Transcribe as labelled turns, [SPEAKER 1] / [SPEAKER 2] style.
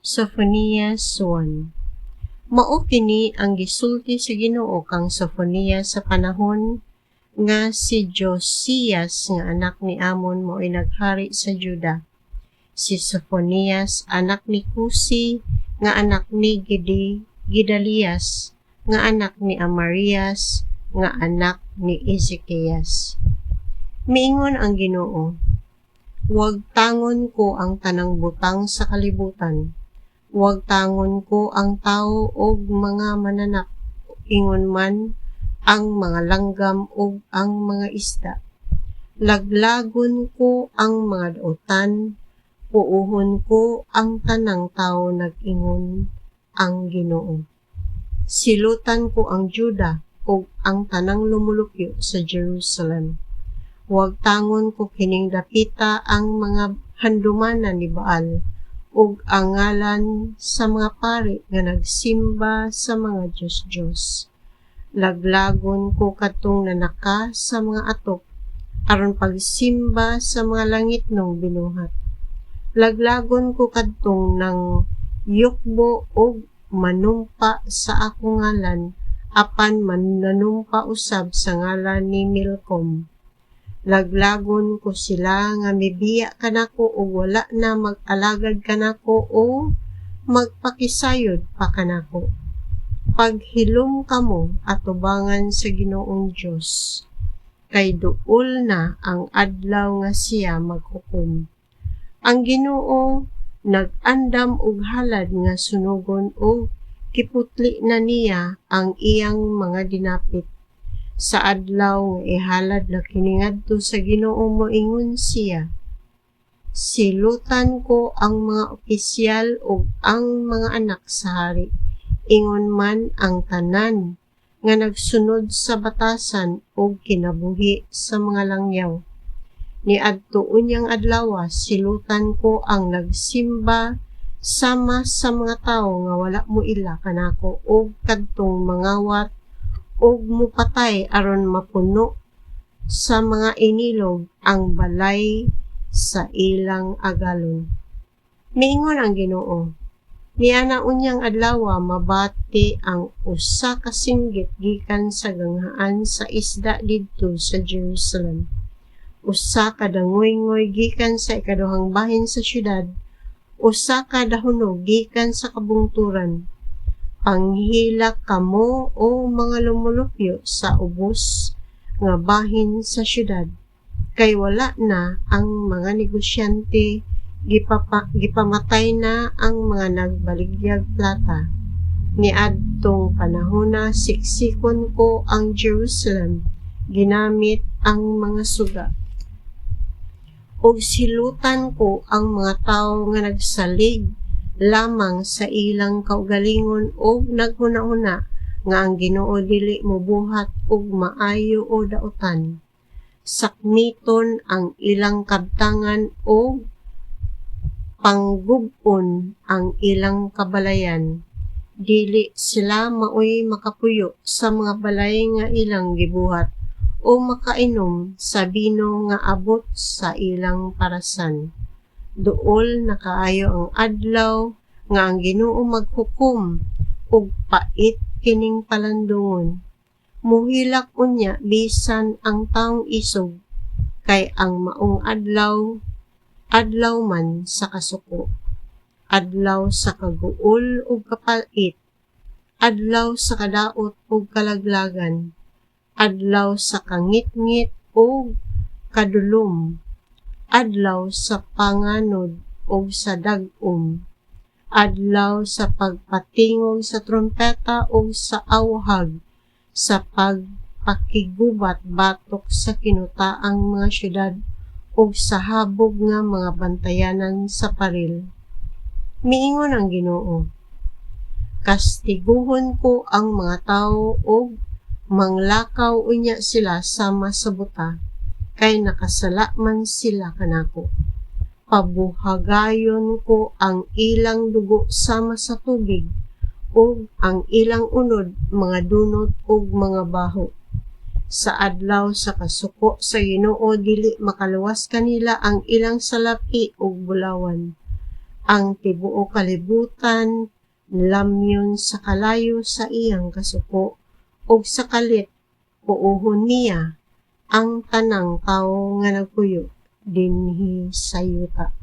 [SPEAKER 1] Sophonias 1. Mao kini ang gisulti sa Ginoo kang Sophonias sa panahon nga si Josias nga anak ni Amon mo'y naghari sa Juda. Si Sophonias anak ni Kusi nga anak ni Gedalias nga anak ni Amarias nga anak ni Ezekias. Miingon ang Ginoo, huwag tangon ko ang tanang butang sa kalibutan. Huwag tangon ko ang tao og mga mananak, ingon man ang mga langgam og ang mga isda. Laglagon ko ang mga dautan, puuhon ko ang tanang tao, nag-ingon ang Ginoo. Silutan ko ang Juda og ang tanang lumulupyo sa Jerusalem. Huwag tangon ko kining dapita ang mga handumanan ni Baal, ug ang ngalan sa mga pari nga nagsimba sa mga Diyos-Diyos. Laglagon ko katong nanaka sa mga atok, aron pagsimba sa mga langit nung binuhat. Laglagon ko katong nang yukbo og manumpa sa akong ngalan, apan mananumpa usab sa ngalan ni Milcom. Laglagon ko sila nga mibiya kanako o wala na mag-alagad kanako o magpakisayod pa kanako. Paghilom kamo atubangan sa Ginoong Diyos, kay duol na ang adlaw nga siya maghukom. Ang Ginoo nag-andam og halad nga sunugon o kiputli na niya ang iyang mga dinapit. Sa adlaw nga ihalad na kini ngadto sa Ginoo moingon siya, silutan ko ang mga opisyal ug ang mga anak sa hari, ingon man ang tanan nga nagsunod sa batasan ug kinabuhi sa mga langyaw. Niadto unyang adlaw silutan ko ang nagsimba sama sa mga tawo nga wala mo ila kanako ug kadtong mangawat ug mupatay aron mapuno sa mga inilog ang balay sa ilang agalon. Miingon ang Ginoo, niana unyang adlaw mabati ang usa ka singgit gikan sa ganghaan sa isda didto sa Jerusalem. Usa ka dangoy-ngoy gikan sa ikaduhang bahin sa syudad, usa ka dahunog gikan sa kabungturan. Panghilak kamo o mga lumulupyo sa ubos nga bahin sa syudad, kay wala na ang mga negosyante, gipamatay na ang mga nagbaligyag plata. Niadtong panahona siksikon ko ang Jerusalem, ginamit ang mga suga. Og silutan ko ang mga tawo nga nagsalig lamang sa ilang kaugalingon o naghuna-huna nga ang Ginoo dili mobuhat og maayo o dautan. Sakmiton ang ilang kabtangan o panggub-on ang ilang kabalayan. Dili sila maoy makapuyo sa mga balay nga ilang gibuhat o makainom sa bino nga abot sa ilang parasan. Duol na kaayo ang adlaw nga ang Ginoo maghukom ug pait kining palandungon. Muhilak unya bisan ang taong isog, kay ang maong adlaw man sa kasuko, adlaw sa kaguol ug kapait, adlaw sa kadaot ug kalaglagan, adlaw sa kangit-ngit ug kadulom, adlaw sa panganod o sa dag-om, adlaw sa pagpatingog sa trompeta o sa awhag, sa pagpakigubat batok sa kinutaang mga syudad o sa habog nga mga bantayanan sa paril. Miingon ang Ginoo, kastiguhon ko ang mga tawo o manglakaw unya sila sama sa buta, kay nakasala man sila kanako. Pabuhagayon ko ang ilang dugo sama sa tubig, ug ang ilang unod mga dunot ug mga baho. Sa adlaw sa kasuko sa Ginoo dili makaluwas kanila ang ilang salapi ug bulawan. ang tibuok kalibutan lamyon sa kalayo sa iyang kasuko ug sa kalit puuhon niya ang tanang tawo nga nagpuyo dinhi sa yuta.